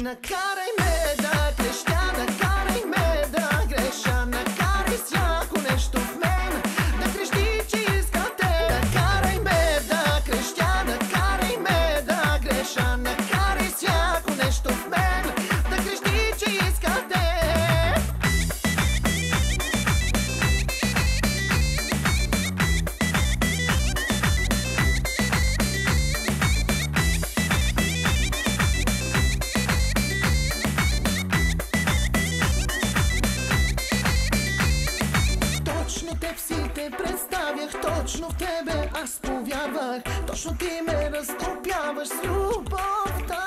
накарай ме да крещя, накарай ме да греша, накарай всяко нещо в мен да крещи, че иска те. Накарай ме да крещя, накарай ме да греша, накарай всяко нещо в мен да крещи, че иска те. Теб си те представях, точно в тебе аз повярвах, точно ти ме разтопяваш с любовта.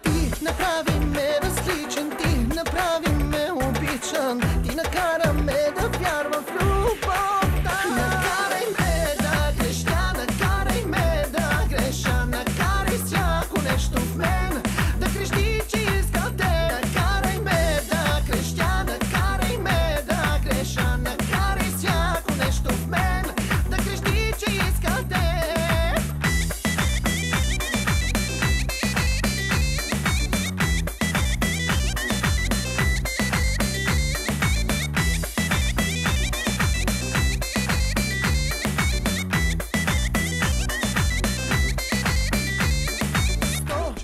Ти направи ме различен, ти направи ме обичан, ти накара ме да вярвам в любовта. Накарай ме да крещя, накарай ме да греша, накарай всяко нещо в мен да крещи, че иска те. Накарай ме да крещя, накарай ме да греша, накарай всяко нещо в мен да крещи, че иска те.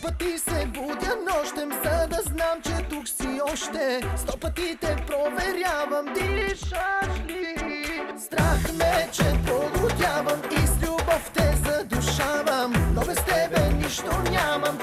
Пъти се будя нощем, за да знам, че тук си още. 100 пъти те проверявам, дишаш ли? Страх ме, че полудявам и с любов те задушавам, но без тебе нищо нямам.